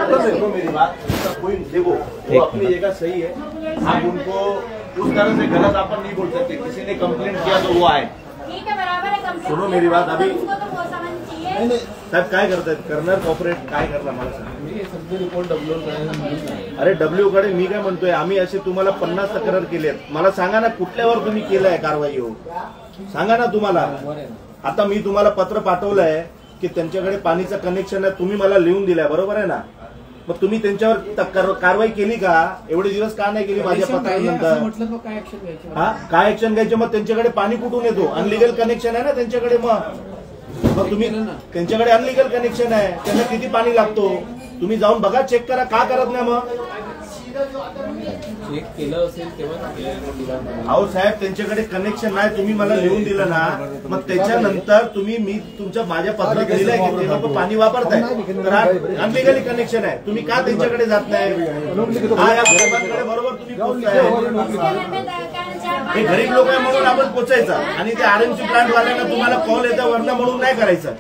सुनो मेरी बात, कोई देखो वो अपनी जगह सही है, आप उनको उस तरह से गलत अपन नहीं बोल सकते। किसी ने कंप्लेंट किया तो वो आए, ठीक है, बराबर है। सुनो मेरी बात, अभी नहीं साहेब काय करतायत, करणार कॉर्पोरेट काय करणार मला सांग। रिपोर्ट डब्ल्यू अरे डब्ल्यू कडे मी काय म्हणतोय, आम्ही असे तुम्हाला 50 तक्रार केल्यात, मला सांगा ना कुठल्यावर तुम्ही केलाय कारवाई हो, सांगा ना तुम्हाला। आता मी तुम्हाला पत्र पाठवलंय की त्यांच्याकडे पाणीचं कनेक्शन आहे, तुम्ही मला लिहून दिलंय, बरोबर आहे ना? मग तुम्ही त्यांच्यावर कारवाई केली का? एवढे दिवस का नाही केली माझ्या पत्रानंतर? हा, काय ऍक्शन घ्यायचे? मग त्यांच्याकडे पाणी कुठून येतो? अनलिगल कनेक्शन आहे ना त्यांच्याकडे, मग तुम्ही त्यांच्याकडे अनलिगल कनेक्शन आहे, त्यांना किती पाणी लागतो तुम्ही जाऊन बघा, चेक करा, का करत नाही मग? चेक केलं असेल तेव्हा अहो साहेब, त्यांच्याकडे कनेक्शन नाही, तुम्ही मला लिहून दिलं ना, मग त्याच्यानंतर तुम्ही मी तुमच्या माझ्या पत्रात दिलंय की ते लोक पाणी वापरताय, तर अनलिगली कनेक्शन आहे, तुम्ही का त्यांच्याकडे जात नाही? हा, या गरिबांकडे बरोबर तुम्ही पोहोचताय, हे गरीब लोक आहे म्हणून आपण पोचायचं, आणि ते आरएमसी प्लांट वाल्यांना तुम्हाला कॉल येतं वरनं म्हणून नाही करायचं,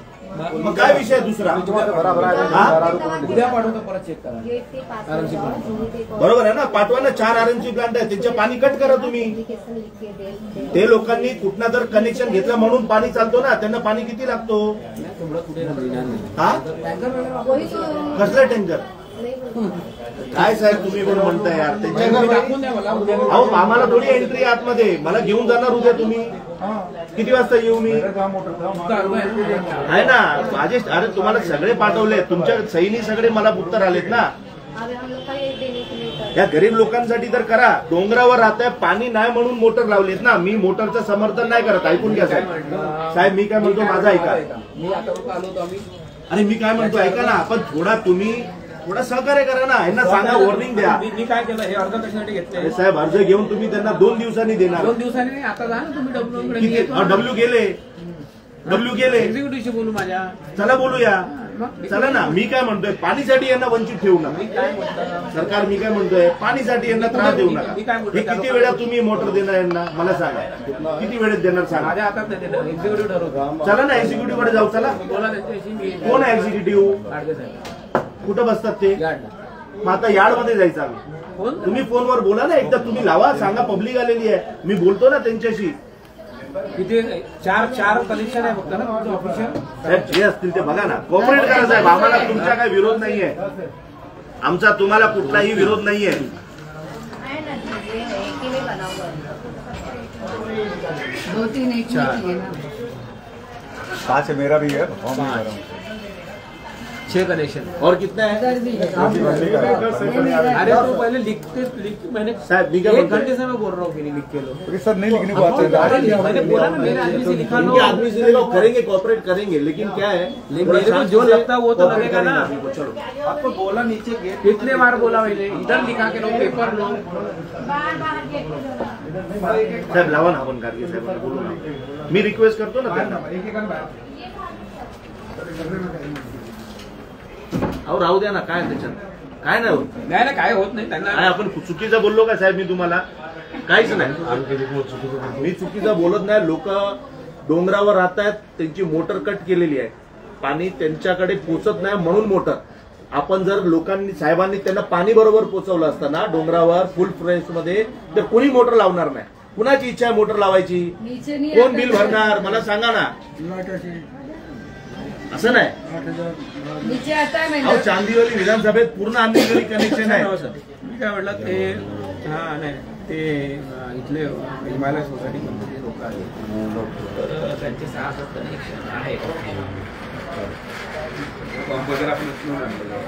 मग काय विषय दुसरा? उद्या पाठवतो, परत चेक करा। बरोबर आहे ना, पाठवा ना, 4 आरएमसी प्लांट आहे, त्यांचे पाणी कट करा तुम्ही। ते लोकांनी कुठनं तर कनेक्शन घेतलं म्हणून पाणी चालतो ना, त्यांना पाणी किती लागतो? हा, कसलं टँकर? काय साहेब तुम्ही कोण म्हणताय यार? अहो आम्हाला थोडी एंट्री आतमध्ये, मला घेऊन जाणार उद्या तुम्ही, किती वाजता येऊ मी? आहे ना माझे, अरे तुम्हाला सगळे पाठवले, तुमच्या सैनी सगळे मला उत्तर आलेत ना। या गरीब लोकांसाठी तर करा, डोंगरावर राहताय, पाणी नाही म्हणून मोटर लावलेत ना, मी मोटरचं समर्थन नाही करत, ऐकून घ्या साहेब। साहेब मी काय म्हणतो, माझा ऐका, अरे मी काय म्हणतो ऐका ना, पण थोडा सहकार्य करा ना, यांना सांगा, वॉर्निंग द्या। मी काय केलं, हे अर्ज कशासाठी घेतले? साहेब अर्ज घेऊन तुम्ही त्यांना 2 दिवसांनी देणार। 2 दिवसांनी आता जा ना तुम्ही डब्ल्यू गेले एक्झिक्युटिव्हशी बोलू माझ्या, चला बोलूया, चला ना। मी काय म्हणतोय, पाणीसाठी यांना वंचित ठेवू नका सरकार, मी काय म्हणतोय, पाणीसाठी यांना त्रास देऊ नका। हे किती वेळा तुम्ही मोटर देणार यांना मला सांगा, किती वेळेत देणार सांगा? माझ्या हातात एक्झिक्युटिव्ह ठरवतो, चला ना एक्झिक्युटिव्ह कडे जाऊ, चला बोला त्यांच्याशी। कोण आहे एक्झिक्युटिव्ह? कुठं बसतात ते? मग आता यार्डमध्ये जायचं आम्ही, तुम्ही फोनवर बोला ना एकदा, तुम्ही लावा, सांगा पब्लिक आलेली आहे, मी बोलतो ना त्यांच्याशी। तिथे 4 कनेक्शन आहे फक्त ना तुमचं ऑफिशियल? साहेब जे असतील ते बघा ना, कॉपरेट करा साहेब, आम्हाला तुमचा काही विरोध नाहीये, आमचा तुम्हाला कुठलाही विरोध नाहीये। 5 मेरा भी है, 6 कनेक्शन और कितना है? अरे तो पहले लिख मैंने साहब 1 घंटे से मैं बोल रहा हूँ कि नहीं लिख के लो, सर नहीं लिखने को आते हैं। मैंने बोला ना मेरे आदमी से लिखा लो, आदमी से देखो करेंगे, कॉपरेट करेंगे, लेकिन क्या है, मेरे को जो लगता है वो तो लगेगा ना। चलो आपको बोला नीचे गेट, कितने बार बोला मैंने, इधर लिखा के लो, पेपर लो। साहेब लावा ना, आपण गाडगे साहेब बोलू ना, मी रिक्वेस्ट करतो ना त्यांना। अहो राहू द्या ना, काय त्याच्यात काय नाही होत, नाही काय होत नाही त्यांना। काय आपण चुकीचं बोललो का साहेब? मी तुम्हाला काहीच नाही, मी चुकीचं बोलत नाही। लोक डोंगरावर राहतात, त्यांची मोटर कट केलेली आहे, पाणी त्यांच्याकडे पोचत नाही म्हणून मोटर, आपण जर लोकांनी साहेबांनी त्यांना पाणी बरोबर पोचवलं असतं ना डोंगरावर फुल फ्रेश मध्ये, तर कोणी मोटर लावणार नाही। कुणाची इच्छा आहे मोटर लावायची? कोण बिल भरणार मला सांगा ना? असं नाही, अहो चांदीवली विधानसभेत पूर्ण अनलिगली कनेक्शन आहे। मी काय म्हटलं ते, हा नाही ते इथले हिमालय सोसायटी लोक आहेत, तर त्यांचे 6-7 कनेक्शन आहे, वगैरे आपण उचलून आणलेलं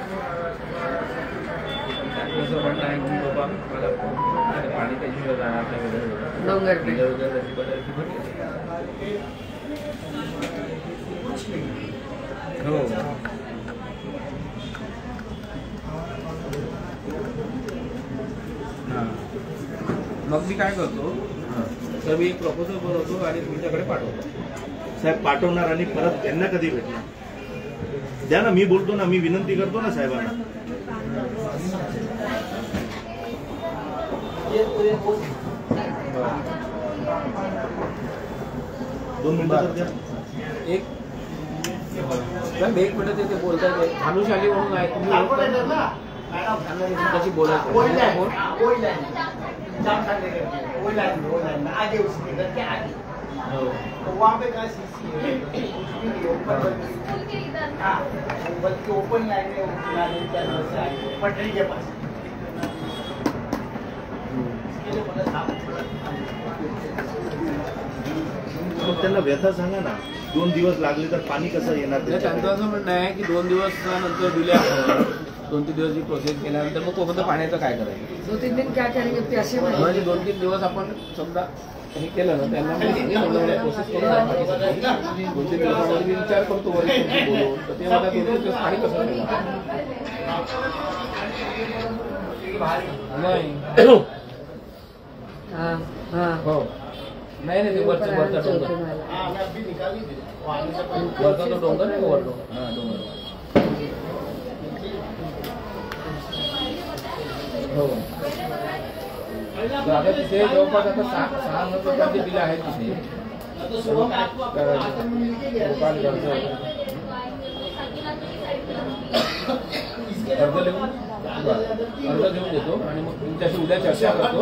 त्यांचं म्हणणं आहे की बाबा मला पाणी त्याच्याशिवाय जाणार नाही, हो। मग मी काय करतो, तर मी एक प्रपोजल बनवतो आणि तुमच्याकडे पाठवतो। साहेब पाठवणार आणि परत त्यांना कधी भेटणार? द्या ना, मी बोलतो ना, मी विनंती करतो ना साहेबांना। 2 मिनिटं द्या। एक मिनिट ते बोलताय भानुशाली म्हणून आहे तुम्ही त्यांच्याशी बोलायचं ओपन लाइन में पटरी के पास त्यांना व्यथा सांगा ना, 2 दिवस लागले तर पाणी कसं येणार? त्यांचं असं म्हणणं आहे की 2 दिवस नंतर दिले 2-3 दिवस जी प्रोसेस केल्यानंतर मग तोपर्यंत पाण्याचं काय करायचं? 2-3 दिन क्या करेंगे? प्यासे म्हणजे 2-3 दिवस आपण समजा हे केलं ना त्यांना प्रोसेस करून 2-3 दिवसामध्ये मी विचार करतो वरिष्ठांशी बोलून, तर ते मला 2-3 दिवस पाणी कसं मिळणार? नाही हो नाही नाही, ते वरचा डोंगर वरचा तो डोंगर आहे, वर डोंगर डोंगर हो. तर आता तिथे जवळपास आता 6 रुपयांचे बिल आहेत तिथे. अर्ज घेऊन देतो आणि मग तुमच्याशी उद्या चर्चा करतो.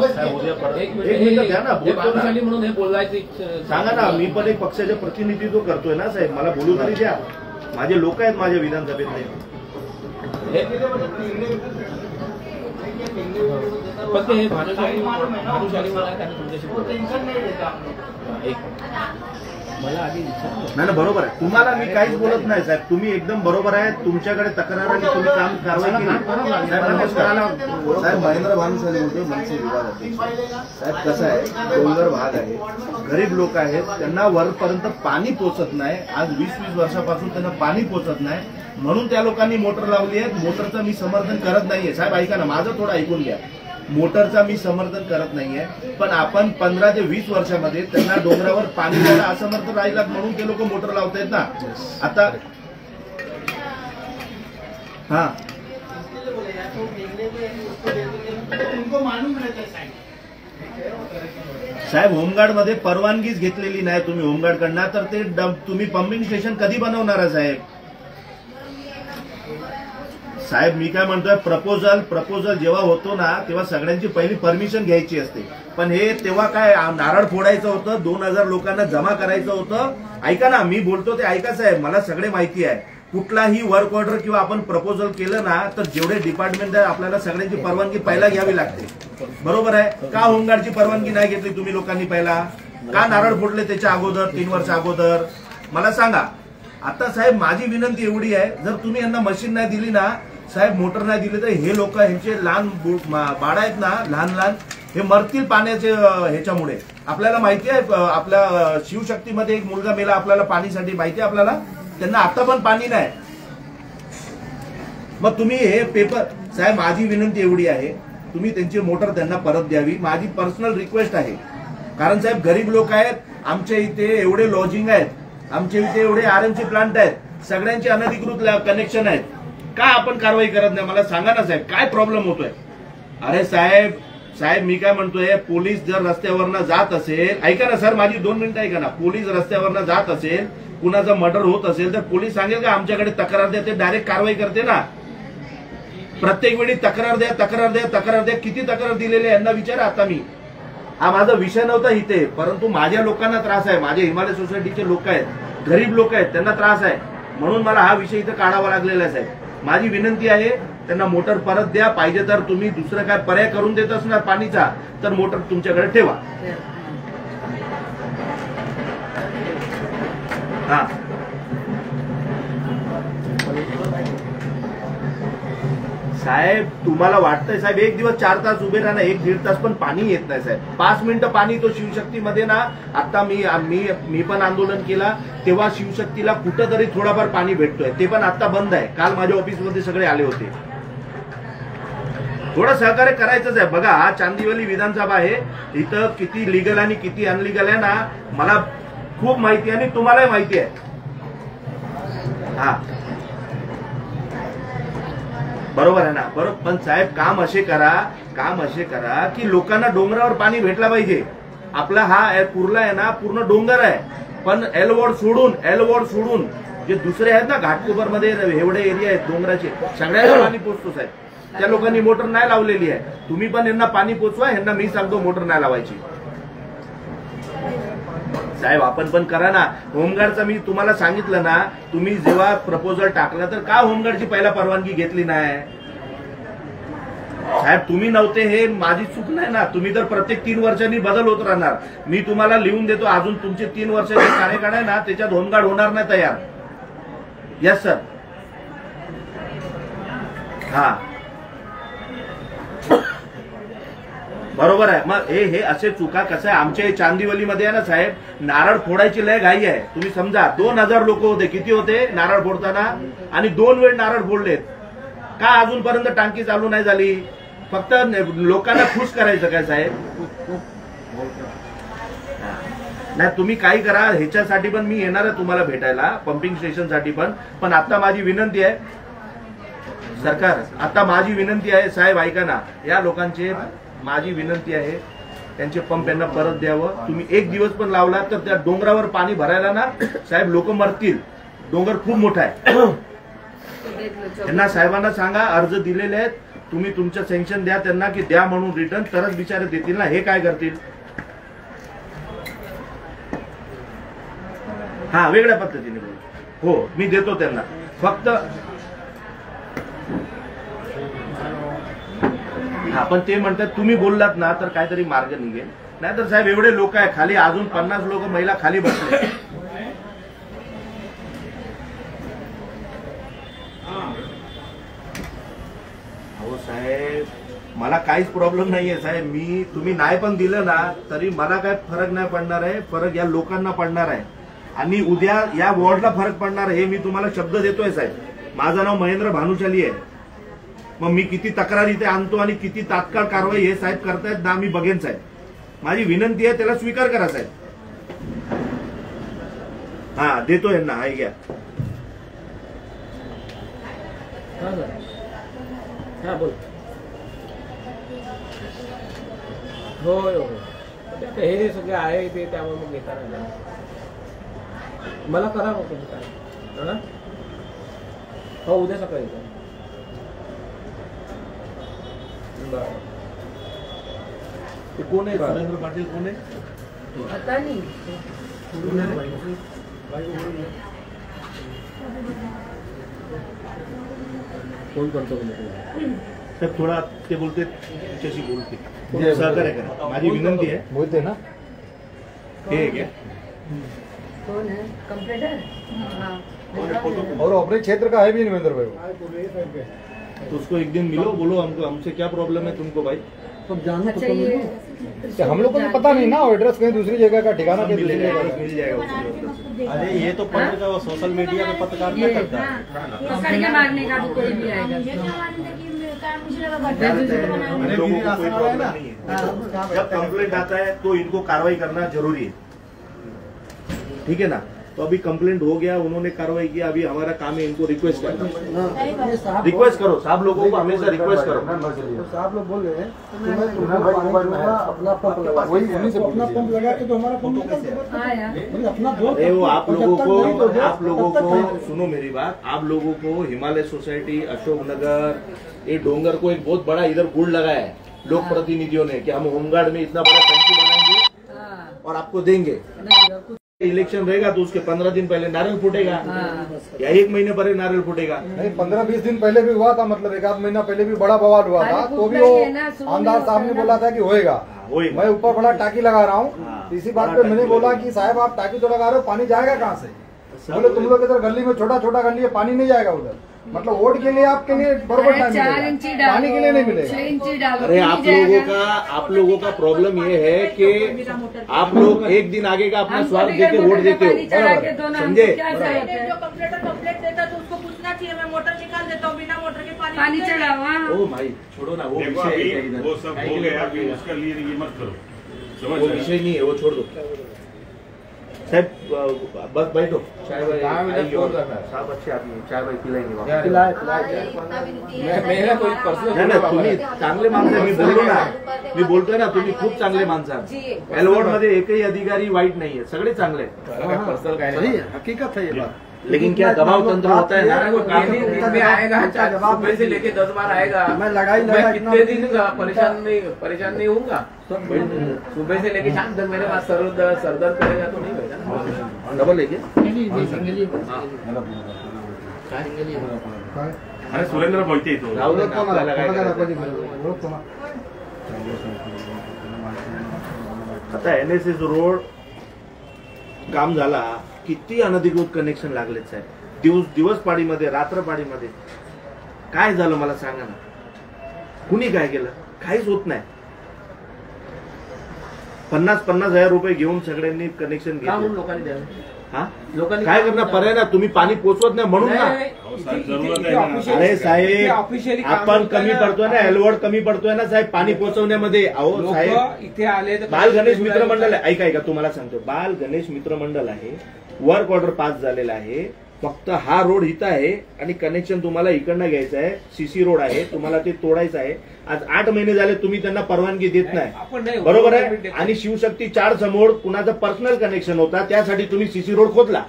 एक मिनिट घ्या ना, म्हणून हे बोलायचं सांगा ना. मी पण एक पक्षाचे प्रतिनिधित्व करतोय ना साहेब, मला बोलू तरी द्या. माझे लोक आहेत माझ्या विधानसभेतले. फक्त हे भानुशाली मला त्यांनी तुमच्याशी मला आधी नाही बरोबर आहे. तुम्हाला मी काहीच बोलत नाही साहेब, तुम्ही एकदम बरोबर आहे. तुमच्याकडे तक्रार आणि तुम्ही काम कारवाई केली. साहेब महेंद्र भानुशाली होते मनसे विभाग अध्यक्ष. साहेब कसं आहे, डोंगर भाग आहे, गरीब लोक आहेत, त्यांना वरपर्यंत पाणी पोचत नाही. आज 20-20 वर्षापासून त्यांना पाणी पोचत नाही, म्हणून त्या लोकांनी मोटर लावली आहे. मोटरचं मी समर्थन करत नाहीये साहेब, ऐका ना, माझं थोडं ऐकून घ्या. मोटरचा मी समर्थन करत नाहीये, पण आपण 15 ते 20 वर्षामध्ये त्यांना डोंगरावर पाणी द्यायला असमर्थ राहिलात म्हणून ते लोक मोटर लावतायत ना. आता हा साहेब, होमगार्ड मध्ये परवानगीच घेतलेली नाही तुम्ही होमगार्डकडनं, तर ते तुम्ही पंपिंग स्टेशन कधी बनवणार आहे साहेब? साहेब मी काय म्हणतोय, प्रपोजल जेव्हा होतो ना तेव्हा सगळ्यांची पहिली परमिशन घ्यायची असते. पण हे तेव्हा काय नारळ फोडायचं होतं, 2000 लोकांना जमा करायचं होतं. ऐका ना, मी बोलतो ते ऐका साहेब, मला सगळे माहिती आहे. कुठलाही वर्क ऑर्डर किंवा आपण प्रपोजल केलं ना तर जेवढे डिपार्टमेंट आहे आपल्याला सगळ्यांची परवानगी पहिला घ्यावी लागते. बरोबर आहे का? होमगार्डची परवानगी नाही घेतली तुम्ही लोकांनी पहिला का? नारळ फोडले त्याच्या अगोदर, 3 वर्ष अगोदर? मला सांगा. आता साहेब माझी विनंती एवढी आहे, जर तुम्ही यांना मशीन नाही दिली ना साहेब, मोटर नाही दिली तर हे लोक, ह्यांचे लहान बाळ आहेत ना, लहान हे मरतील पाण्याचे ह्याच्यामुळे. आपल्याला माहिती आहे, आपल्या शिवशक्तीमध्ये एक मुलगा मेला आपल्याला पाणीसाठी, माहिती आहे आपल्याला. त्यांना आता पण पाणी नाही. मग तुम्ही हे पेपर साहेब, माझी विनंती एवढी आहे, तुम्ही त्यांची मोटर त्यांना परत द्यावी, माझी पर्सनल रिक्वेस्ट आहे. कारण साहेब गरीब लोक आहेत, आमच्या इथे एवढे लॉजिंग आहेत, आमच्या इथे एवढे आरएमसी प्लांट आहेत, सगळ्यांचे अनधिकृत कनेक्शन आहेत. का आपण कारवाई करत नाही? मला सांगा ना साहेब, काय प्रॉब्लेम होतोय? अरे साहेब मी काय म्हणतोय, पोलीस जर रस्त्यावरनं जात असेल, ऐका ना सर, माझी 2 मिनिटं ऐका ना. पोलीस रस्त्यावरनं जात असेल, कुणाचा मर्डर होत असेल तर पोलीस सांगेल का आमच्याकडे तक्रार द्या? ते डायरेक्ट कारवाई करते ना. प्रत्येक वेळी तक्रार द्या. किती तक्रार दिलेली यांना विचारा. आता मी हा माझा विषय नव्हता इथे, परंतु माझ्या लोकांना त्रास आहे. माझे हिमालय सोसायटीचे लोक आहेत, गरीब लोक आहेत, त्यांना त्रास आहे, म्हणून मला हा विषय इथं काढावा लागलेला आहे साहेब. माझी विनंती आहे, त्यांना मोटर परत द्या. पाहिजे तर तुम्ही दुसरं काय पर्याय करून देत असणार पाणीचा, तर मोटर तुमच्याकडे ठेवा. हा साहेब, तुम्हाला वाटतंय साहेब 1 दिवस 4 तास उभे राहणं, 1-1.5 तास पण पाणी येत नाही साहेब. 5 मिनिटं पाणी तो शिवशक्तीमध्ये ना. आता मी पण आंदोलन केला तेव्हा शिवशक्तीला कुठंतरी थोडाफार पाणी भेटतोय, ते पण आता बंद आहे. काल माझ्या ऑफिसमध्ये सगळे आले होते. थोडं सहकार्य करायचंच आहे. बघा, हा चांदिवली विधानसभा आहे, इथं किती लिगल आणि किती अनलिगल आहे ना मला खूप माहिती आहे आणि तुम्हालाही माहिती आहे. हा बरोबर आहे ना, बरोबर. पण साहेब काम असे करा की लोकांना डोंगरावर पाणी भेटला पाहिजे. आपला हा कुर्ला आहे ना पूर्ण डोंगर आहे, पण एल वॉर्ड सोडून जे दुसरे आहेत ना घाटकोपर मध्ये एवढे एरिया आहेत डोंगराचे, सगळ्यांना पाणी पोचतो साहेब. त्या लोकांनी मोटर नाही लावलेली आहे. तुम्ही पण यांना पाणी पोचवा, यांना मी सांगतो मोटर नाही लावायची. साहेब आपण पण करा ना. होमगार्डचा मी तुम्हाला सांगितलं ना, तुम्ही जेव्हा प्रपोजल टाकला तर का होमगार्डची पहिला परवानगी घेतली नाही साहेब? तुम्ही नव्हते हे माझी चूक नाही ना. तुम्ही तर प्रत्येक 3 वर्षांनी बदल होत राहणार. मी तुम्हाला लिहून देतो, अजून तुमचे 3 वर्षाचे कार्यकाळ आहे ना, त्याच्यात होमगार्ड होणार नाही तयार. Yes sir. हा बरोबर आहे. मग हे असे चुका कसं आहे, आमच्या चांदिवलीमध्ये आहे ना साहेब, नारळ फोडायची लय घाई आहे. तुम्ही समजा 2000 लोक होते. किती होते नारळ फोडताना? आणि 2 वेळ नारळ फोडलेत. का अजूनपर्यंत टांकी चालू नाही झाली? फक्त लोकांना खुश करायचं काय साहेब? नाही तुम्ही काही करा. ह्याच्यासाठी पण मी येणार आहे तुम्हाला भेटायला, पंपिंग स्टेशनसाठी पण आता माझी विनंती आहे सरकार, आता माझी विनंती आहे साहेब, ऐका ना. या लोकांचे माझी विनंती आहे, त्यांचे पंप यांना परत द्यावं. तुम्ही 1 दिवस पण लावला तर त्या डोंगरावर पाणी भरायला ना साहेब लोक मरतील. डोंगर खूप मोठा आहे. त्यांना साहेबांना सांगा, अर्ज दिलेले आहेत, तुम्ही तुमचं सँक्शन द्या त्यांना, की द्या म्हणून रिटर्न, तरच बिचारे देतील ना. हे काय करतील? हा वेगळ्या पद्धतीने बोल. हो मी देतो त्यांना. फक्त हा पण ते म्हणतात तुम्ही बोललात ना तर काहीतरी मार्ग निघेल. नाहीतर साहेब एवढे लोक आहे खाली, अजून 50 लोक महिला खाली बसले. हो साहेब मला काहीच प्रॉब्लेम नाहीये साहेब. तुम्ही नाही पण दिलं ना तरी मला काय फरक नाही पडणार आहे. फरक या लोकांना पडणार आहे आणि उद्या या वॉर्डला फरक पडणार आहे. हे मी तुम्हाला शब्द देतोय साहेब. माझं नाव महेंद्र भानुशाली आहे. मग मी किती तक्रार इथे आणतो आणि किती तात्काळ कारवाई हे साहेब करतायत ना, मी बघेन साहेब. माझी विनंती आहे त्याला स्वीकार करा साहेब. हा देतो यांना. आहे घ्या. हा बोल. होय होय हे सगळे आहे ते, त्यामुळे मग घेता नाही. मला करा मग काय. हो उद्या सकाळी येतो. ते कोण आहे? सुरेंद्र पाटील कोण आहे? आता नाही. फोन करतो साहेब. थोडा ते बोलते त्याच्याशी बोलते, सहकार्य करा. माझी विनंती आहे. बोलते ना हे घ्या. कौन है? कंप्लेंटर? हाँ. और अपने क्षेत्र का है भी नरेंद्र भाई. तो उसको एक दिन मिलो, बोलो हमसे क्या प्रॉब्लम है तुमको भाई. अच्छा ये हम लोग को तो पता नहीं ना, एड्रेस कहीं दूसरी जगह का, ठिकाना कहीं दूसरी जगह का. मिल जाएगा उसको. अरे ये तो पत्र का वो सोशल मीडिया पे पत्रकार ये करता है. पकड़ के मारने का भी कोई भी आएगा. इन लोगों को कोई प्रॉब्लम नहीं है. जब कंप्लेंट आता है तो इनको कार्रवाई करना जरूरी है. ठीक है ना. तो अभी कंप्लेंट हो गया, उन्होंने कार्रवाई किया. अभी हमारा काम है इनको रिक्वेस्ट करना. रिक्वेस्ट करो साहब लोगों को, हमेशा रिक्वेस्ट करो. साहब लोग बोल रहे हैं अपना पंप लगा, वही उन्हीं से अपना पंप लगा के तो हमारा पंप हाँ यार. अपना अरे वो आप लोगों को सुनो मेरी बात. आप लोगों को हिमालय सोसाइटी, अशोकनगर, ये डोंगर को एक बहुत बड़ा इधर गुड़ लगाया है लोक प्रतिनिधियों ने कि हम होमगार्ड में इतना बड़ा टंकी बनाएंगे और आपको देंगे. इलेक्शन रहेगा तो उसके 15 दिन पहले नारियल फूटेगा या 1 महीने पहले नारियल फूटेगा. नहीं 15-20 दिन पहले भी हुआ था, मतलब 1-आध महीना पहले भी बड़ा बवाल हुआ था. तो भी वो आमदार साहब ने बोला था कि होएगा. मैं ऊपर बड़ा टाकी लगा रहा हूँ. इसी बात पे मैंने बोला कि साहब आप टाकी तो लगा रहे हो, पानी जाएगा कहाँ से? बोले तुम लोग इधर गली में छोटा छोटा गली है, पानी नहीं जाएगा उधर. मतलब वोट के लिए आपके लिए बराबर टाइम 4 इंची डालो, पानी के लिए नहीं मिलेगा. 6 इंची डालो. अरे आप लोगों का प्रॉब्लम ये है कि आप लोग एक दिन आगे का अपना स्वार्थ देके वोट देते हो. समझे? जो कंप्लेंट देता तो उसको पूछना चाहिए. मैं मोटर निकाल देता हूँ, बिना मोटर के पानी चढ़ाओ. हाँ. ओ भाई छोड़ो ना वो देखो, विषय है अभी इधर. वो सब हो गया, अभी उसका लिए ये मत करो. समझ वो रहे विषय नहीं है, वो छोड़ दो साहब. बस बैठो. चाय भाई साहब अच्छे आदमी हैं, चाय भाई पिलाएंगे. मेरा कोई पर्सनल नाही नाही तुम्ही चांगले माणसं आहे. मी बोलतोय ना तुम्ही खूप चांगले माणसं आहात. एलवॉर्ड मध्ये एकही अधिकारी वाईट नाहीये, सगळे चांगले आहेत. पर्सनल काय नाही. हकीकत है ये बात. लेकिन क्या दबाव तंत्र होता है ना, वो दिन में आएगा, सुबह से लेके 10 बार आएगा। मैं लड़ाई मैं कितने दिन का परेशान नहीं होऊंगा। सुबह से लेके शाम तक मेरे पास सरदर्द करेगा तो नहीं होगा ना। डबल लेके अरे सुरेंद्र बोलते तो आता NSS रोड काम झाला, किती अनधिकृत कनेक्शन लागलेत साहेब, दिवस पाळीमध्ये, रात्र पाळीमध्ये. काय झालं मला सांगा ना, कुणी काय केलं? काहीच होत नाही. 50,000 रुपये घेऊन सगळ्यांनी कनेक्शन घेतलं. लोकांनी द्यावं. हा लोकांनी काय करणार, पर्याय ना, तुम्ही पाणी पोचवत नाही म्हणून ना. अरे साहेब आपण कमी पडतोय ना, एलवड कमी पडतोय ना साहेब पाणी पोहोचवण्यामध्ये. अहो साहेब इथे आले बाल गणेश मित्र मंडळ आहे, ऐका तुम्हाला सांगतो, बाल गणेश मित्र मंडळ आहे, वर्क ऑर्डर पास झालेला आहे. फक्त हा रोड इथं आहे आणि कनेक्शन तुम्हाला इकडनं घ्यायचं आहे. सीसी रोड आहे, तुम्हाला ते तोडायचं आहे. आज 8 महिने झाले तुम्ही त्यांना परवानगी देत नाही, बरोबर आहे. आणि शिवशक्ती 4 समोर कुणाचं पर्सनल कनेक्शन होता, त्यासाठी तुम्ही सीसी रोड खोदला.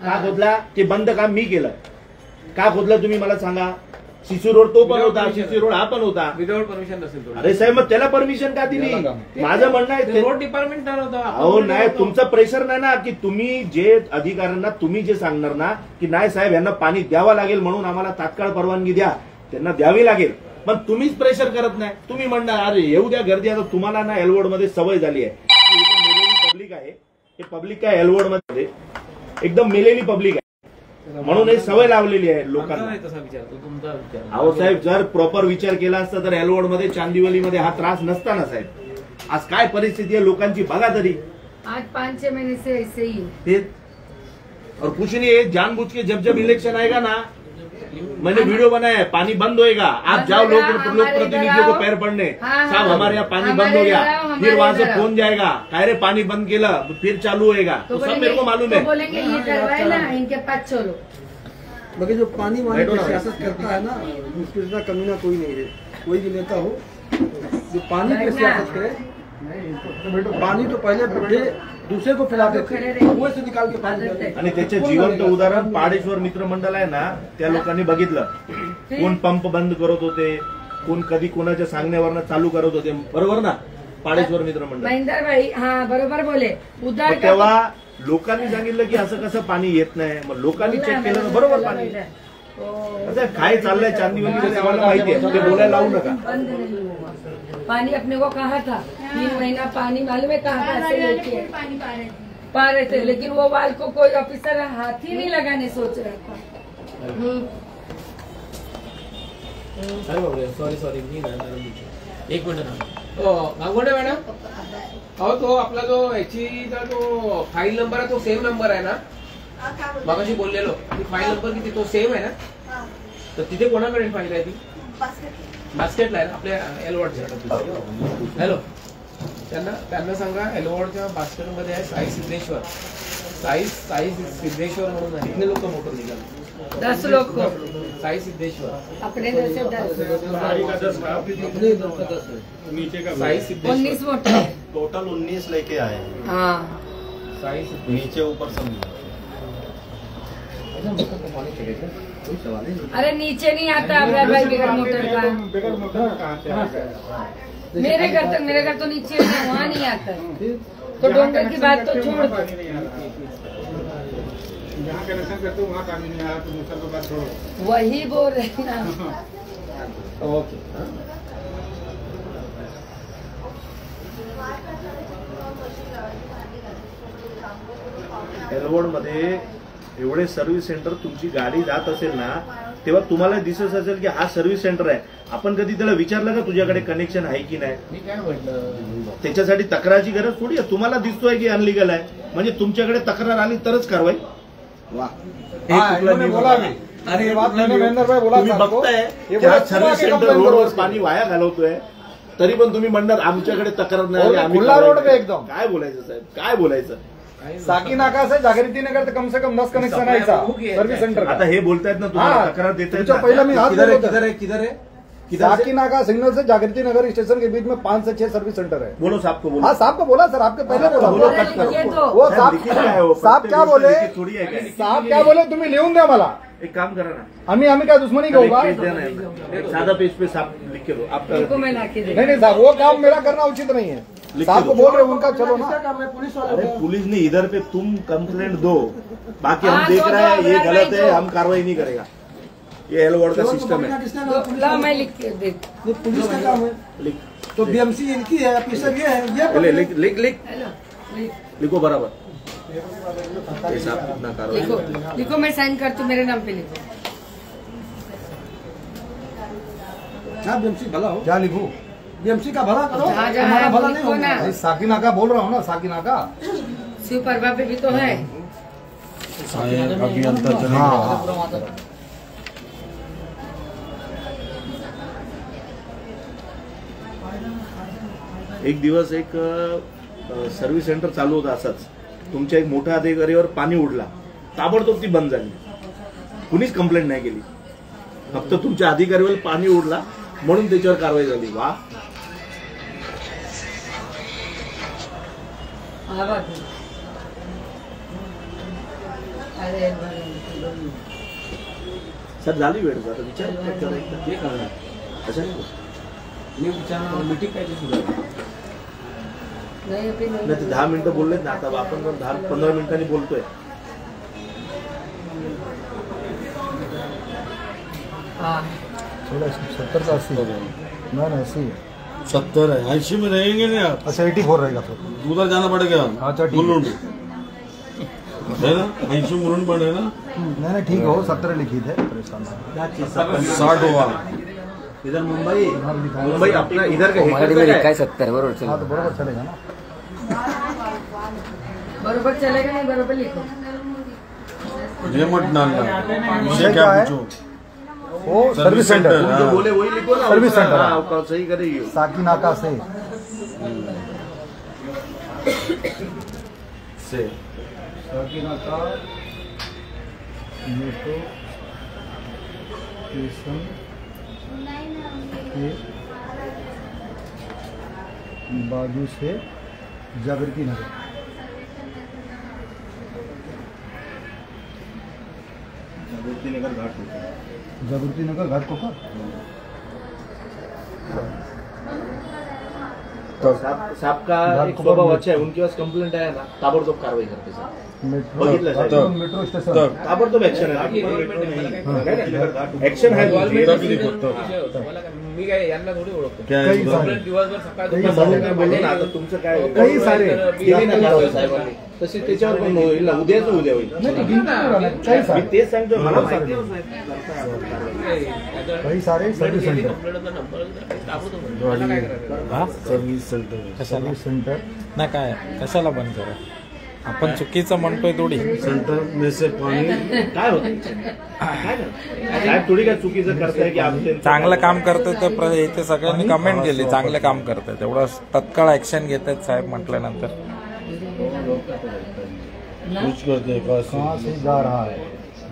का खोदला? ते बंद काम मी केलं. का खोदलं तुम्ही मला सांगा. सीसी रोड तो पण होता, सीसी रोड हा पण होता. विदाउट परमिशन नसेल. अरे साहेब मग त्याला परमिशन का दिली? माझं म्हणणं आहे रोड डिपार्टमेंट ठरवतं. अहो नाही, तुमचं प्रेशर नाही ना, की तुम्ही जे अधिकाऱ्यांना तुम्ही जे सांगणार ना, की नाही साहेब यांना पाणी द्यावं लागेल म्हणून आम्हाला तात्काळ परवानगी द्या, त्यांना द्यावी लागेल. पण तुम्हीच प्रेशर करत नाही. तुम्ही म्हणणार अरे येऊ द्या गर्दी. आता तुम्हाला ना एलवड मध्ये सवय झाली आहे. पब्लिक आहे, हे पब्लिक काय एलवड मध्ये एकदम मेलेली पब्लिक आहे, म्हणून हे सवय लावलेली आहे लोकांना. तसा विचार तो तुमचा विचार. अहो साहेब जर प्रॉपर विचार केला असता तर एलवड मध्ये, चांदिवलीमध्ये हा त्रास नसता ना साहेब. आज काय परिस्थिती आहे लोकांची बघा तरी. आज 5-6 महीने से ऐसे ही फिर और कुछ नहीं है, जानबूझ के जब इलेक्शन आएगा ना, मैंने वीडियो बनाया है, पानी बंद होएगा, आप जाओ लोग प्रतिनिधियों को पैर पड़ने, साहब हमारे यहाँ पानी बंद हो गया, फिर वहाँ से फोन जाएगा, कह रहे पानी बंद केला, फिर चालू होएगा. तो सब मेरे को मालूम है. बोलेंगे ये करवाए ना, इनके पास चलो. बाकी जो पानी वानी की सियासत करता है ना, उसकी इतना कमी ना कोई नहीं है. कोई भी नेता हो जो पानी की सियासत करे, पानी तो पहले दूसरे को फैलाते थे, कुएं से निकाल के पानी देते. आणि त्याचे जिवंत उदाहरण पाडेश्वर मित्र मंडळ आहे ना, त्या लोकांनी बघितलं. कोण पंप बंद करत होते, कोण कधी कोणाच्या सांगण्यावरनं चालू करत होते, बरोबर ना. पाडेश्वर मित्र मंडळ महेंद्र भाई हा बरोबर बोले. उधर मग तेव्हा लोकांनी सांगितलं की असं कसं पाणी येत नाही. मग लोकांनी चेक केलं ना, बरोबर पाणी. आता काय चाललंय चांदिवलीमध्ये आम्हाला माहिती आहे, ते बोलायला लावू नका. बंद नहीं हुआ. पानी अपने को कहा था 3 महीना पानी मालूम है कहाँ पैसे लेके पा रहे थे, लेकिन वो वाल को कोई ऑफिसर हाथ ही नहीं लगाने सोच रहा था. सॉरी एक मिनिट ना. गांगोडे मॅडम, अहो तो आपला जो याचीचा तो फाईल नंबर आहे तो सेम नंबर आहे ना. मागाशी बोललेलो ती फाईल नंबर किती तो सेम आहे ना. तर तिथे कोणाकडे फाईल आहे ती? बास्केटला आहे आपल्या एलवॉर्डच्या. हॅलो, त्यांना सांगा एलवॉर्डच्या बास्केटमध्ये आहे साई सिद्धेश्वर. साई सिद्धेश्वर म्हणून आहे. किती लोक मोटर निघाले? 10 लोग को साई सिद्धेश्वर अपने 10 से 10 नीचे का साई सिद्धेश्वर 19 मोटर टोटल 19 लेके आए. हाँ साई सिद्धेश्वर नीचे ऊपर सब. अरे नीचे नहीं आता अब्रार भाई बगैर मोटर का. मेरे घर तो नीचे है, वहाँ नहीं आता. तो डोंगर की बात तो छोड़ दो. जहाँ कनेक्शन करते हो वहाँ पानी नहीं आया तो दूसरा को बात छोड़ो. वही बोल रहे ना. ओके. एलवड मध्ये एवढे सर्व्हिस सेंटर, तुमची गाडी जात असेल ना तेव्हा तुम्हाला दिसत असेल की हा सर्व्हिस सेंटर आहे. आपण कधी त्याला विचारलं का तुझ्याकडे कनेक्शन आहे की नाही? मी काय म्हटलं, त्याच्यासाठी तक्रारची गरज थोडी आहे. तुम्हाला दिसतोय की अनलिगल आहे, म्हणजे तुमच्याकडे तक्रार आली तरच कारवाई. अरे बात महेंद्र भाई बोला, तुम्ही बघताय की हा सर्व्हिस सेंटर रोडवर पाणी वाया घालवतोय, तरी पण तुम्ही म्हणणार आमच्याकडे तक्रार नाही, आम्ही खुला रोड पे एकदम. काय बोलायचं साहेब, काय बोलायचं. साकी नाका से जागृती नगर तो कम से कम 10 कनेक्शन आहे सर्व्हिस सेंटर. आता हे बोलतायत ना तुम्हाला तक्रार देतायत ना. पहिला मी हात किधर है किधर से? साकीनाका सिग्नल से जागृति नगर स्टेशन के बीच में 5 से 6 सर्विस सेंटर है। बोलो साहब को बोलो। हाँ साहब को बोला सर, आपके पहले बोला। बोलो बोला, कट करो। लिखिए तो। वो साहेब, लिखित काय आहे हो? साहब क्या बोले? लिखित थोडी आहे काय? साहब क्या बोले, तुम्ही लिहून द्या मला। एक काम करा ना, आम्ही काय दुश्मनी का होगा? एक पेज द्या ना, एक साधा पेज पे साहब लिख के दो आपका। इनको मैं लाके दे नहीं साहब, वो काम मेरा करना उचित नहीं है। साहब को बोल रहे हैं, उनका चलो ना। अरे पुलिस ने इधर पे तुम कंप्लेंट दो, बाकी हम हाँ, देख दो, रहे हैं दो, ये दो, गलत है, दो। हम कार्रवाई नहीं करेगा। ये एल वार्ड का सिस्टम है। ला मैं लिख के दे। पुलिस का काम है लिख तो बीएमसी इनकी है, ऑफिसर ये है, ये ले, लिख लिख लिख हेलो, लिख, लिखो बराबर। ये साहब कितना कार्रवाई लिखो लिखो, मैं साइन करती हूँ, मेरे नाम पे लिखो। हाँ बीएमसी भला हो, क्या लिखूं? बीएमसी का भला करो, जहाँ जहाँ हमारा है भला वो नहीं लिखो होगा। ना। साकीनाका बोल रहा हूँ ना, साकीनाका। शिव परवा पे भी तो है। हाँ एक दिवस एक सर्व्हिस सेंटर चालू होतं असंच, तुमच्या एक मोठ्या अधिकारीवर पाणी उडला, ताबडतोब ती बंद झाली, कुणीच कंप्लेंट नाही केली, फक्त तुमच्या अधिकारीवर पाणी उडला म्हणून त्याच्यावर कारवाई झाली। वा आवाज। अरे सर झाली वेळ, आता विचार करा एकदा। हे करणार असं नाही होत. मी विचारणार मीटिंग काय सुरू आहे नहीं अभी नाही ते 10 मिनिटं बोललेत ना, आता आपण 10-15 मिनिटांनी बोलतोय। हाँ 70 80 ना 80 70 है, 80 में रहेंगे नहीं आप, अच्छा 84 रहेगा फिर। उधर जाना पड़ेगा। अच्छा, ठीक है। मुलुंड है ना, 80 मुलुंड पड़े ना, नहीं ठीक हो, 70 लिखी थे परेशान। 60 हुआ। इधर मुंबई अपना इधर का मराठी में लिखा है 70 बरोबर हाँ तो बराबर चलेगा ना। बरोबर चलेगा नहीं, बरोबर लिखो। ये मत डालना, विषय क्या क्या है? पूछो। वो सर्विस सेंटर सेंटर, जो हाँ। बोले वही लिखो ना, सर्विस उसका- सेंटर। हाँ, उसका सही करेगी। साकीनाका से साकीनाका मेट्रो स्टेशन के बाजू से जागृति नगर। जागृति नगर घाट होता है। जागृति नगर घाट को साहब का एक स्वभाव अच्छा है, उनके पास कंप्लेंट आया ना ताबड़तोब कार्रवाई करते साहब, बघितलं साहेब? मेट्रो स्टेशन ताबड़तोब ऍक्शन आहे, ऍक्शन आहे तुमची। मी काय यांना थोडी ओळखतो। क्या है कई उधर? सारे दिवसभर सकाळ कई म्हणून सारे काय बोललो ना, आता तुमचं काय कई सारे केली ना कारवाई साहेबांनी, तशी त्याच्यावर पण होईल ना, उद्याच उद्या होईल। नहीं नहीं गिनती पूरा नहीं, कई मी सारे तेच सांगतोय, मला कई माहिती कई सारे सर्विस सेंटर सर्विस सेंटर है। सर्विस सेंटर नाही काय कशाला बंद करा, आपण चुकीचं म्हणतोय थोडी। सेंटर में से पानी काय होतं काय नाही साहेब, थोडी काय चुकीचं करताय की आपण चांगलं काम करते ते इथे सगळ्यांनी कमेंट केली, चांगले काम करते, तेवढं तत्काळ ऍक्शन घेत आहेत साहेब म्हटल्यानंतर। यूज करते हैं, कहाँ से जा रहा है,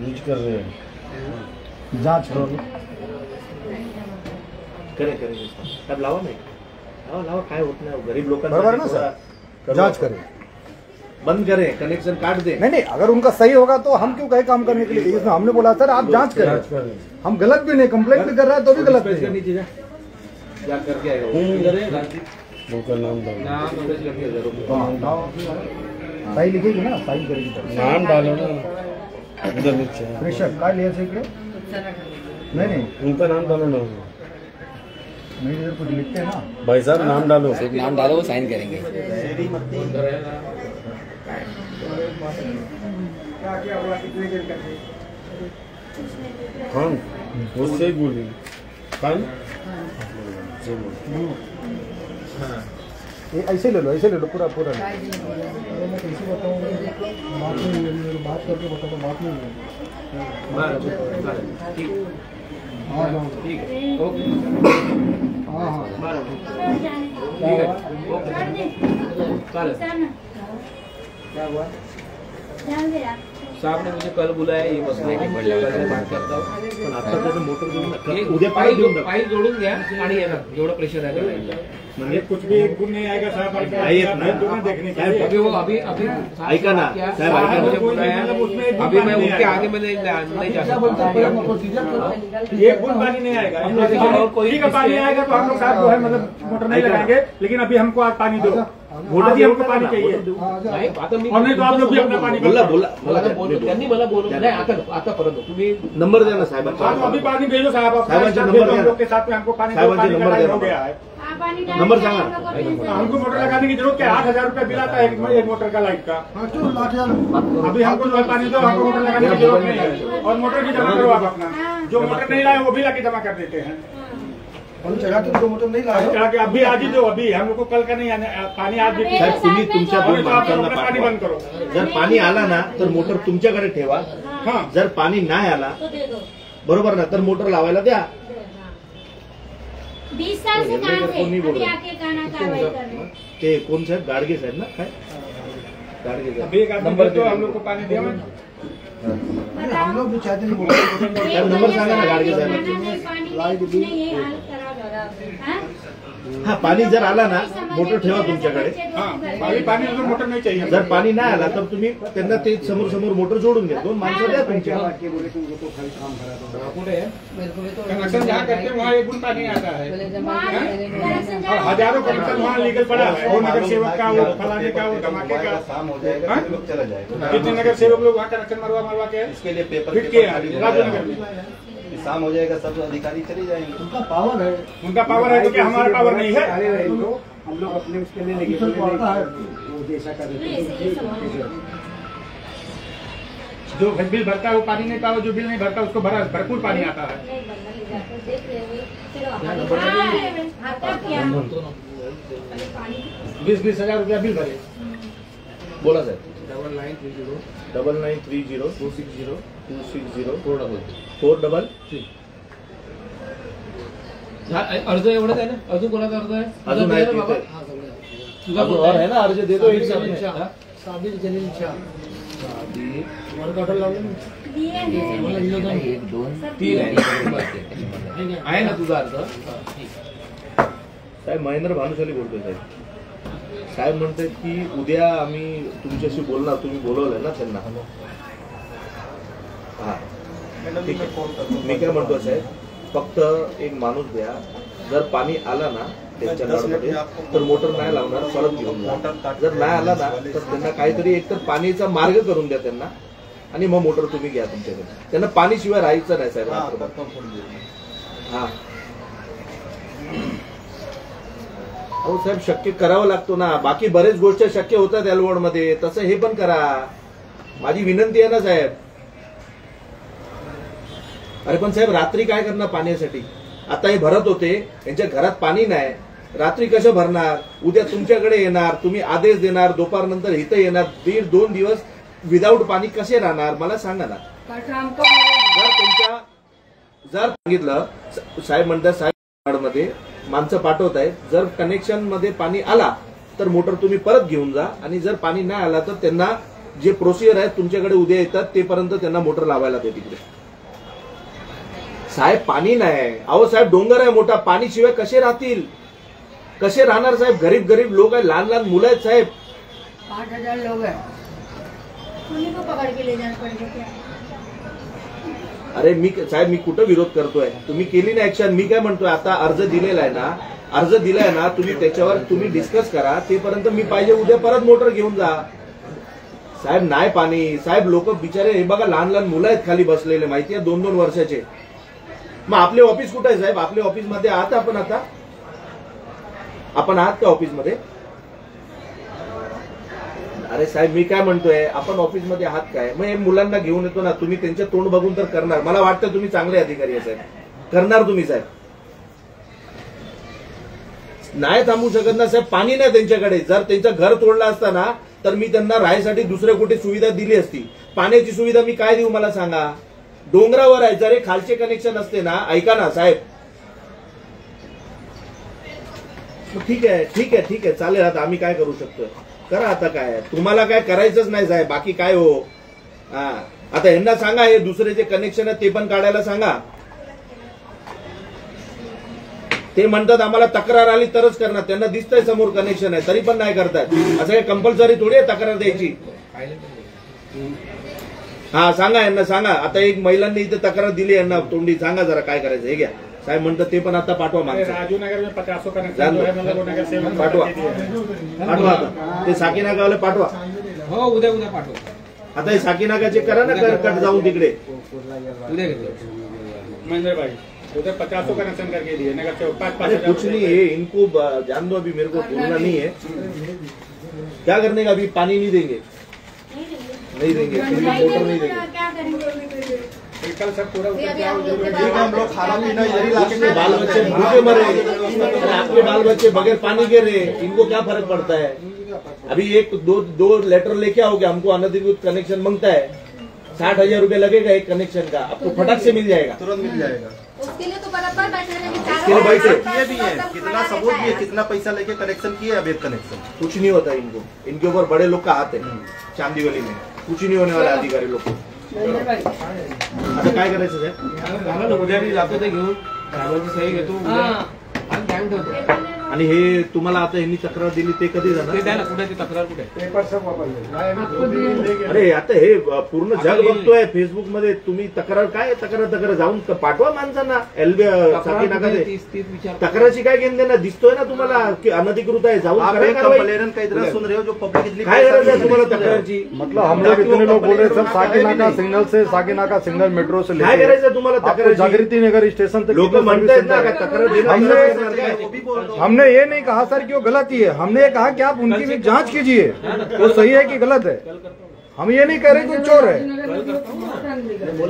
यूज कर रहे हैं। जांच करो। करे साहेब लावा नाही, लावा काय होत नाही, गरीब लोकांना बरोबर ना सर, जांच करें। बंद करें, कनेक्शन काट दे। नहीं अगर उनका सही होगा तो हम क्यों कहे काम करने के लिए। इसमें हमने बोला सर आप जांच करें, हम गलत भी नहीं, कंप्लेंट भी कर रहा है तो भी गलत नहीं है। नीचे जा क्या करके आएगा वो? इधर है गांधी, उनका नाम डालो, हाँ, सही लिखेगी ना, सही करेगी। नाम डालो ना उधर नीचे। प्रेशर काय लिहायचं इकडे? नहीं उनका नाम डालो ना नहीं इधर कुछ लिखते हैं ना। भाई साहब, नाम डालो। सिर्फ नाम डालो, वो साइन करेंगे। खान उससे ही बोली खान ये ऐसे ले लो पूरा पूरा मैं कैसे बताऊँ, बात करके बताऊँ, बात नहीं है। हाँ ठीक है, ओके, हाँ हाँ चालेल। क्या हुआ? साहब ने मुझे कल बुलाया, ये मसले की कल मैं बात करता हूँ. पण आता त्याचं मोटर ये उद्या पाणी देऊन टाक. पाईप जोडून घ्या आणि येणार जेवढं प्रेशर आहे तेवढं. म्हणजे कुछ भी एक गुण नहीं आएगा साहब, नाही येत ना. देखने के साहेब, अभी वो अभी ऐका ना साहेब, ऐका मुझे ना. बुलाया, अभी मैं उनके आगे में नहीं जा सकता. एक बूंद पानी नहीं आएगा. ठीक है, पानी आएगा तो हम लोग साहब जो है मतलब मोटर नहीं लगाएंगे, लेकिन अभी हमको आज पानी दो. अभी हमको पानी चाहिए. नाही, आता मी और नहीं तो आप लोग भी अपना पानी बोला बोला त्यांनी मला बोलवलं नाही. आता परत तुम्ही नंबर द्या ना साहेबांचा. हाँ, तो अभी पानी भेजो साहब. आप साहबांचे साहब नंबर भेजो, हम द्या. लोग के साथ में हमको पानी दो. साहबांचे पानी का नंबर टाइम द्या. हो गया है. नंबर सांगा. हमको मोटर लगाने की जरूरत क्या है? 8,000 रुपया बिल आता है एक मोटर का लाइट का. अभी हमको जो है पानी दो, हमको मोटर लगाने की जरूरत नहीं है. और मोटर भी जमा करो आप अपना. जो मोटर नहीं लाए वो भी लाके जमा कर देते हैं. चढ़ा के तो मोटर नहीं लाया. चढ़ा के अभी आज ही दो. अभी हम लोग को कल का नहीं आने पानी आज भी. साहेब, तुम्ही तुमच्या और दोन तो आप लोग माणसांना अपना पानी पाठवा. बंद करो. जर पाणी आला ना तर मोटर तुमच्याकडे ठेवा. हाँ, जर पाणी नाही आला बरोबर ना तर मोटर लावायला द्या. 20 साल से कहाँ थे? अभी आके गाना कार्रवाई कर रहे हैं. ते कोण साहेब? गाडगे साहेब ना. काय गाडगे साहेब. अभी एक आदमी नंबर दो, दे. हम लोग को पानी दिया. हम लोग भी चाहते हैं साहेब, नंबर सांगा ना गाडगे साहेब. पानी नहीं ये हाल खराब है. हा, पाणी जर आला ना मोटर ठेवा तुमच्याकडे. हाँ, अभी पानी तो मोटर नहीं चाहिए. जर पाणी नाही आला तर तुम्ही त्यांना ते समोर समोर मोटर जोडून घ्या. 2 माणसं द्या तुमच्या. कनेक्शन जहाँ करते हैं वहाँ एक गुण पानी आता है. और हजारों कनेक्शन वहाँ लीगल पड़ा है. वो नगर सेवक का, वो फलाने का, वो धमाके का. काम हो जाएगा हाँ? तो लोग चला जाएगा. कितने नगर सेवक लोग वहाँ कनेक्शन मरवा के इसके लिए पेपर फिट किए हैं राजनगर में. शाम हो जाएगा, सब अधिकारी चले जाएंगे. उनका पावर है. उनका पावर है तो क्या हमारा पावर नहीं है? हम लोग अपने उसके लिए लेके जो बिल भरता है वो पानी नहीं पाओ, जो बिल नहीं भरता उसको भरपूर पानी आता है. 20-20 हजार रुपया बिल भरे. बोला साहेब. 9930 9930 260 260 4 433. अर्ज एवढंच आहे ना? अजून कोणाचा अर्ज आहे? अजून तुझा आहे दे ना बाबा. तिथे. हा, सगळं आहे. तुझा अजून कोणता और है ना अर्ज दे दो. एक साबिर साथ जलील में. शाह. साबिर जलील शाह. एक दोन 3 आहे ना तुझा अर्ज? साहेब महेंद्र भानुशाली बोलतोय साहेब. साहेब म्हणतात की उद्या आम्ही तुमच्याशी बोलणार. तुम्ही बोलवलंय ना त्यांना. हा, ठीक आहे. मी काय म्हणतो साहेब, फक्त एक माणूस द्या. जर पाणी आला ना त्यांच्या नळमध्ये तर मोटर नाही लावणार, परत घेऊन जा. जर नाही आला ना तर त्यांना काहीतरी एकतर पाणीचा मार्ग करून द्या त्यांना आणि मग मोटर तुम्ही घ्या तुमच्याकडे. त्यांना पाणी शिवाय राहायचं नाही साहेब. हा, अहो साहेब शक्य करावं लागतो ना. बाकी बरेच गोष्टी शक्य होतात एलवड मध्ये, तसं हे पण करा. माझी विनंती आहे ना साहेब. अरे पण साहेब रात्री काय करणार पाण्यासाठी? आता हे भरत होते, यांच्या घरात पाणी नाही, रात्री कसं भरणार? उद्या तुमच्याकडे येणार, तुम्ही आदेश देणार, दुपारनंतर इथं येणार. 1.5-2 दिवस विदाऊट पाणी कसे राहणार मला सांगा ना. जर सांगितलं साहेब म्हणतात साहेब मध्ये माणसं पाठवत आहेत, जर कनेक्शन मध्ये पाणी आला तर मोटर तुम्ही परत घेऊन जा आणि जर पाणी नाही आला तर त्यांना जे प्रोसिजर आहे तुमच्याकडे उद्या येतात तेपर्यंत त्यांना मोटर लावायला दे तिकडे. साहेब पाणी नाही. अहो साहेब डोंगर आहे मोठा, पाणी शिवाय कसे राहतील? कसे राहणार साहेब? गरीब गरीब लोक आहेत, लहान लहान मुलं आहेत साहेब. 5000 लोग हैं. उन्हीं को पकड़ के ले जाना पड़ेगा क्या? अरे मी साहेब मी कुठं विरोध करतोय? तुम्ही केली ना ऍक्शन. मी काय म्हणतोय, आता अर्ज दिलेला आहे ना, अर्ज दिलाय ना, तुम्ही त्याच्यावर तुम्ही डिस्कस करा. तेपर्यंत मी पाहिजे उद्या परत मोटर घेऊन जा. साहेब नाही पाणी. साहेब लोक बिचारे हे बघा, लहान लहान मुलं आहेत खाली बसलेले, माहितीये 2-2 वर्षाचे. मग आपले ऑफिस कुठे आहे साहेब? आपल्या ऑफिसमध्ये आहात आपण? आता आपण आहात का ऑफिसमध्ये? अरे साहेब मी काय म्हणतोय, आपण ऑफिसमध्ये आहात काय? मग हे मुलांना घेऊन येतो ना, तुम्ही त्यांच्या तोंड बघून तर करणार. मला वाटतं तुम्ही चांगले अधिकारी आहे साहेब, करणार तुम्ही साहेब. नाही थांबू शकत ना साहेब. पाणी नाही त्यांच्याकडे. जर त्यांचं घर तोडलं असतं ना तर मी त्यांना राहायसाठी दुसऱ्या कुठे सुविधा दिली असती. पाण्याची सुविधा मी काय देऊ मला सांगा? डोंगरावर आहे, जर खालचे कनेक्शन असते ना. ऐका ना साहेब. ठीक आहे ठीक आहे ठीक आहे चालेल. आता आम्ही काय करू शकतो? करा आता. काय तुम्हाला काय करायचंच नाही साहेब, बाकी काय हो. हा, आता यांना सांगा हे दुसरे जे कनेक्शन आहे ते पण काढायला सांगा. ते म्हणतात आम्हाला तक्रार आली तरच करणार, त्यांना दिसतंय समोर कनेक्शन आहे तरी पण नाही करतात. असं काही कंपल्सरी थोडी आहे तक्रार द्यायची. हा सांगा यांना सांगा. आता एक महिलांनी इथे तक्रार दिली यांना तोंडी, सांगा जरा काय करायचं. हे घ्या साहेब म्हणतात ते पण आता पाठवा माणसं. राजूनगर में 50 का पाठवा पाठवा आता ते साकीनागावाला पाठवा. हो उद्या पाठवा. आता हे साकीनागाचे करा ना कट जाऊन तिकडे. उद्या महेंद्र भाई उधर 50 कनेक्शन करके दिए नगर से 5 कुछ नहीं है इनको जान दो. अभी मेरे को बोलना नहीं है. क्या करने का अभी पानी नहीं देंगे मोटर नहीं देंगे. कल सब पूरा हम लोग खाना पीना इधर ही आपके बाल बच्चे भूखे मरे, आपके बाल बच्चे बगैर पानी के रहे, इनको क्या फर्क पड़ता है. अभी एक दो लेटर लेके आओगे, हमको अनधिकृत कनेक्शन मांगता है. 60,000 रुपये लगेगा एक कनेक्शन का, आपको फटाक से मिल जाएगा, तुरंत मिल जाएगा. उसके लिए तो बराबर बैठे ये भी है, कितना सबूत भी है, कितना पैसा लेके कनेक्शन किए अवैध कनेक्शन. कुछ नहीं होता इनको. इनके ऊपर बड़े लोग का हाथ है. चांदीवली में कुछ नहीं होने वाला अधिकारी लोग को. आता काय करायचं साहेब. उद्या मी जातो ते घेऊन ड्रायव्हरची सही घेतो आणि टाइम ठेवतो. आणि हे तुम्हाला आता यांनी तक्रार दिली ते कधी ते द्या जाणार. ना कुठे ती तक्रार कुठे. अरे आता हे पूर्ण जग बघतोय फेसबुक मध्ये. तुम्ही तक्रार काय तक्रार जाऊन पाठवा माणसांना. तक्रारची काय घेऊन देणार. दिसतोय ना तुम्हाला की अनधिकृत आहे. जाऊन आप एक कंप्लेन का इतना सुन रहे हो जो पब्लिक इतनी काय गरज आहे तुम्हाला तक्रारची. मतलब हम लोग इतने लोग बोल रहे सर साकीनाका सिग्नल से साकीनाका सिग्नल मेट्रो से काय करायचं तुम्हाला तक्रारची. जागृति नगर स्टेशन तक लोक म्हणतायत ना का तक्रार देणार. हमने ये नहीं कहा सर कि वो गलती है. हमने ये कहा कि आप उनकी भी जांच कीजिए वो सही है कि गलत है. हम ये नहीं कह रहे कि चोर है.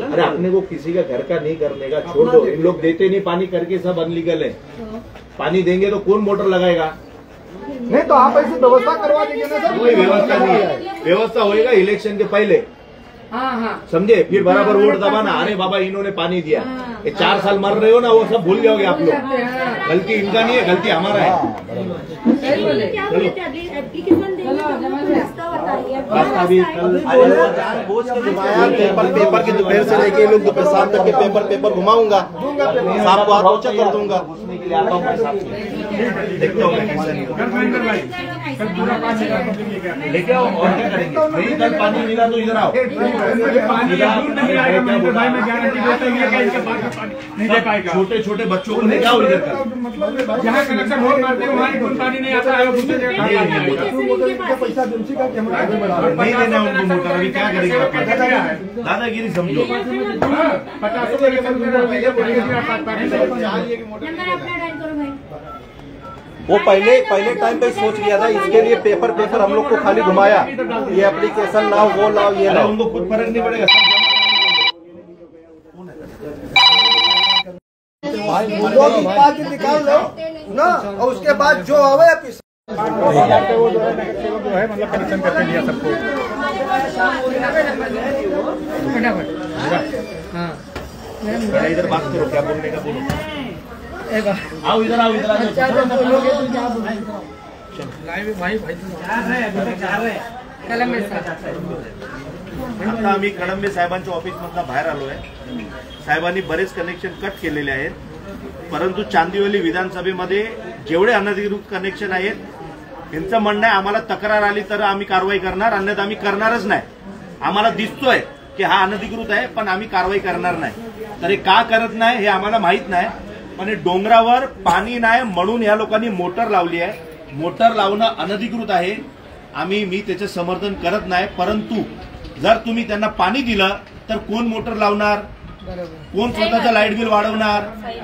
अरे अपने को किसी का घर का नहीं करने का छोड़ दो. इन लोग देते नहीं पानी करके सब अनलीगल है. पानी देंगे तो कौन मोटर लगाएगा. नहीं तो आप ऐसी व्यवस्था करवा दीजिए ना सर. कोई व्यवस्था नहीं है. व्यवस्था होएगा इलेक्शन के पहले. समझे. फिर बराबर वोट दबाना. अरे बाबा इन्होंने पानी दिया. ये 4 साल मर रहे हो ना, वो सब भूल जाओगे आप लोग. गलती इनका नहीं है, गलती हमारा है. पेपर की दोपहर से लेके लोग दोपहर शाम तक के पेपर घुमाऊंगा. आपको हाथ ऊंचा कर दूंगा. देखता हूँ लेके आओ. और क्या करेंगे. नहीं कल पानी मिला तो इधर आओ. छोटे छोटे बच्चों को लेके आओ इधर का. जहाँ कनेक्शन होल मारते हैं वहाँ कौन पानी नहीं आता है. दूसरी जगह पैसा एजेंसी का कैमरा आगे बढ़ा नहीं देना उनको मोटर. अभी क्या करेंगे. दादागिरी समझो. 50 वो पहले टाइम पे सोच लिया था. इसके लिए पेपर हम लोग को खाली घुमाया. ये एप्लीकेशन लाओ वो लाओ ये लाओ. उनको खुद फर्क नहीं पड़ेगा. निकाल लो ना और उसके बाद जो आवे जो है मतलब कनेक्शन करके दिया सबको. इधर बात करो. क्या बोलने का बोलो. आओ इधर आओ. आता आम्ही कळंबे साहेबांच्या ऑफिस मधून बाहेर आलोय. साहेबांनी बरेच कनेक्शन कट केलेले आहेत. परंतु चांदिवली विधानसभेमध्ये जेवढे अनधिकृत कनेक्शन आहेत त्यांचं म्हणणं आहे आम्हाला तक्रार आली तर आम्ही कारवाई करणार, अन्यथा आम्ही करणारच नाही. आम्हाला दिसतोय की हा अनधिकृत आहे पण आम्ही कारवाई करणार नाही. तर हे का करत नाही हे आम्हाला माहित नाही. पण डोंगरावर पाणी नाही म्हणून या लोकांनी मोटर लावली आहे. मोटर लावणं अनधिकृत आहे. मी त्याचं समर्थन करत नाही. परंतु जर तुम्ही त्यांना पाणी दिलं तर कोण मोटर लावणार, कोण स्वतःचं लाईट बिल वाढवणार.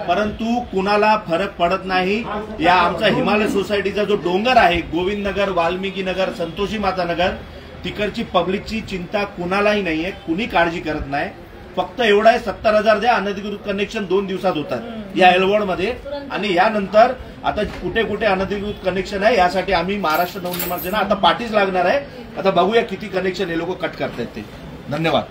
परंतु कुणाला फरक पडत नाही. या आमचा हिमालय सोसायटीचा जो डोंगर आहे गोविंद नगर, वाल्मिकी नगर, संतोषी माता नगर, तिकडची पब्लिकची चिंता कुणालाही नाहीये. कुणी काळजी करत नाही. फक्त एवढा आहे 70,000 द्या. अनधिकृत कनेक्शन 2 दिवसात होतात या एलवडमध्ये. आणि यानंतर आता कुठे कुठे अनधिकृत कनेक्शन आहे यासाठी आम्ही महाराष्ट्र नवनिर्माण सेना आता पाठीच लागणार आहे. आता बघूया किती कनेक्शन हे लोक कट करतात ते. धन्यवाद.